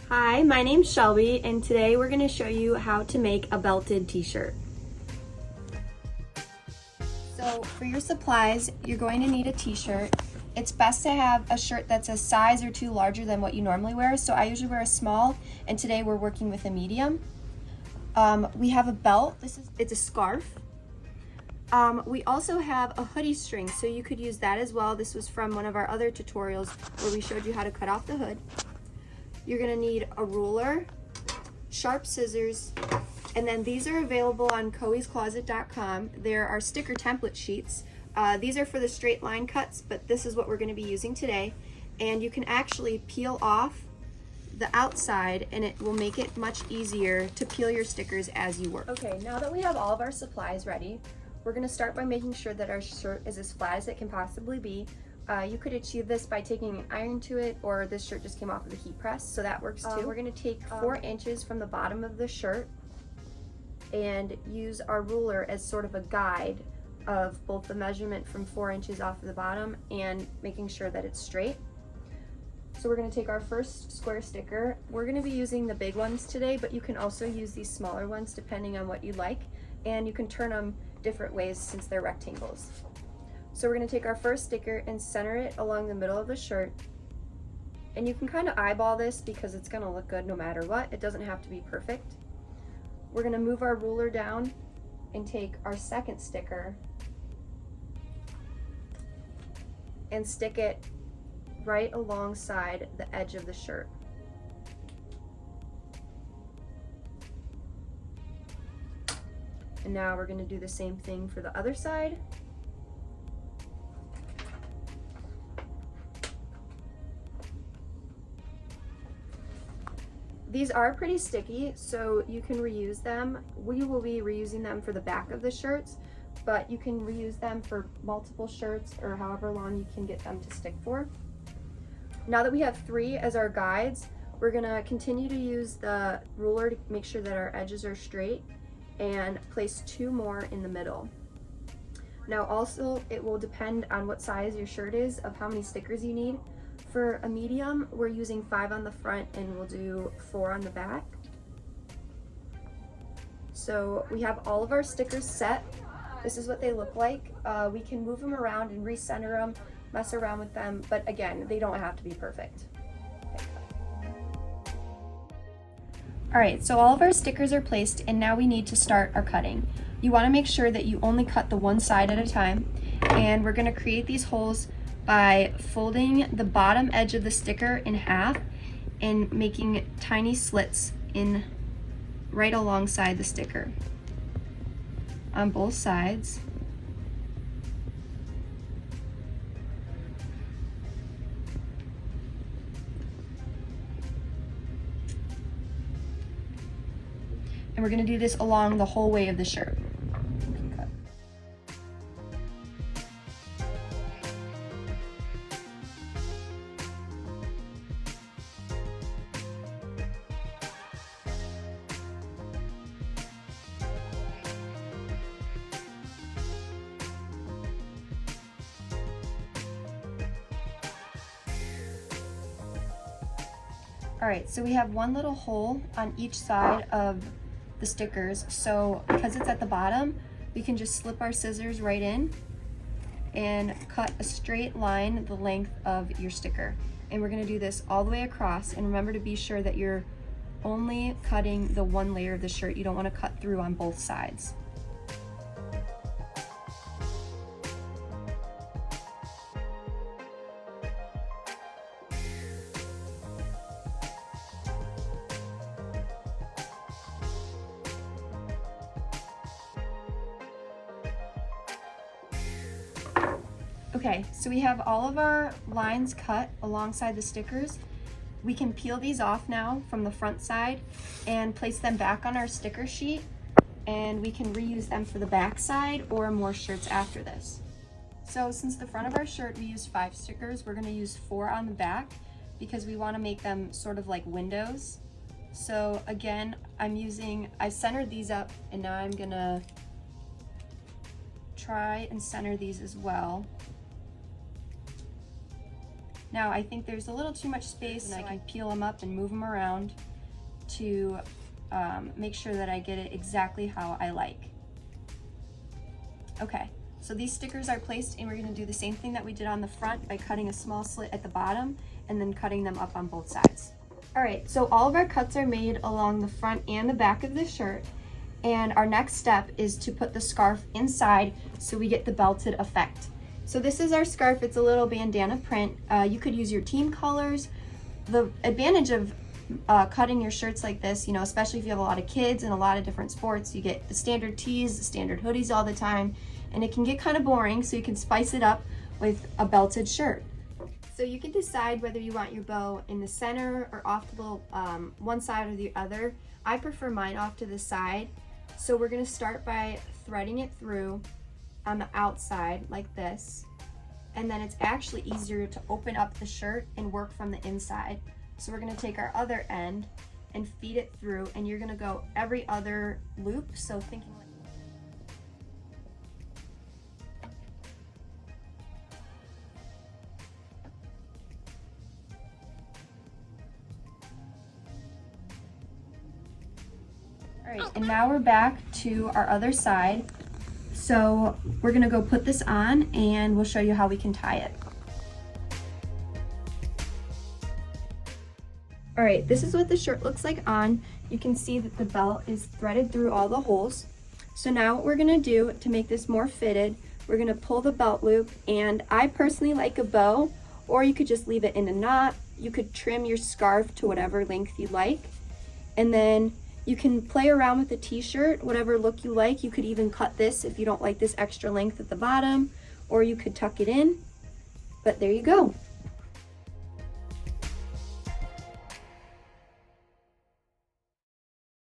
Hi, my name's Shelby, and today we're going to show you how to make a belted t-shirt. So for your supplies, you're going to need a t-shirt. It's best to have a shirt that's a size or two larger than what you normally wear. So I usually wear a small, and today we're working with a medium. We have a belt. It's a scarf. We also have a hoodie string, so you could use that as well. This was from one of our other tutorials where we showed you how to cut off the hood. You're gonna need a ruler, sharp scissors, and then these are available on coeyscloset.com. There are sticker template sheets. These are for the straight line cuts, but this is what we're gonna be using today. And you can actually peel off the outside and it will make it much easier to peel your stickers as you work. Okay, now that we have all of our supplies ready, we're gonna start by making sure that our shirt is as flat as it can possibly be. You could achieve this by taking an iron to it, or this shirt just came off of the heat press, so that works too. We're gonna take 4 inches from the bottom of the shirt and use our ruler as sort of a guide of both the measurement from 4 inches off of the bottom and making sure that it's straight. So we're gonna take our first square sticker. We're gonna be using the big ones today, but you can also use these smaller ones depending on what you like, and you can turn them different ways since they're rectangles. So we're gonna take our first sticker and center it along the middle of the shirt. And you can kind of eyeball this because it's gonna look good no matter what. It doesn't have to be perfect. We're gonna move our ruler down and take our second sticker and stick it right alongside the edge of the shirt. And now we're gonna do the same thing for the other side. These are pretty sticky, so you can reuse them. We will be reusing them for the back of the shirts, but you can reuse them for multiple shirts or however long you can get them to stick for. Now that we have 3 as our guides, we're gonna continue to use the ruler to make sure that our edges are straight and place 2 more in the middle. Now also, it will depend on what size your shirt is of how many stickers you need. For a medium, we're using 5 on the front and we'll do 4 on the back. So we have all of our stickers set. This is what they look like. We can move them around and recenter them, mess around with them, but again, they don't have to be perfect. All right, so all of our stickers are placed and now we need to start our cutting. You wanna make sure that you only cut the one side at a time, and we're gonna create these holes by folding the bottom edge of the sticker in half and making tiny slits in right alongside the sticker on both sides. And we're gonna do this along the whole way of the shirt. All right, so we have one little hole on each side of the stickers. So because it's at the bottom, we can just slip our scissors right in and cut a straight line the length of your sticker. And we're gonna do this all the way across. And remember to be sure that you're only cutting the one layer of the shirt. You don't wanna cut through on both sides. Okay, so we have all of our lines cut alongside the stickers. We can peel these off now from the front side and place them back on our sticker sheet, and we can reuse them for the back side or more shirts after this. So since the front of our shirt we used 5 stickers, we're gonna use 4 on the back because we wanna make them sort of like windows. So again, I centered these up, and now I'm gonna try and center these as well. Now I think there's a little too much space, and I can peel them up and move them around to make sure that I get it exactly how I like. Okay, so these stickers are placed, and we're going to do the same thing that we did on the front by cutting a small slit at the bottom and then cutting them up on both sides. All right, so all of our cuts are made along the front and the back of the shirt, and our next step is to put the scarf inside so we get the belted effect. So this is our scarf. It's a little bandana print. You could use your team colors. The advantage of cutting your shirts like this, you know, especially if you have a lot of kids and a lot of different sports, you get the standard tees, the standard hoodies all the time, and it can get kind of boring, so you can spice it up with a belted shirt. So you can decide whether you want your bow in the center or off to the one side or the other. I prefer mine off to the side. So we're gonna start by threading it through on the outside like this, and then it's actually easier to open up the shirt and work from the inside. So we're gonna take our other end and feed it through, and you're gonna go every other loop, so thinking like all right, and now we're back to our other side. So we're gonna go put this on, and we'll show you how we can tie it. All right, this is what the shirt looks like on. You can see that the belt is threaded through all the holes. So now what we're gonna do to make this more fitted, we're gonna pull the belt loop, and I personally like a bow, or you could just leave it in a knot. You could trim your scarf to whatever length you like, and then you can play around with the t-shirt, whatever look you like. You could even cut this if you don't like this extra length at the bottom, or you could tuck it in, but there you go.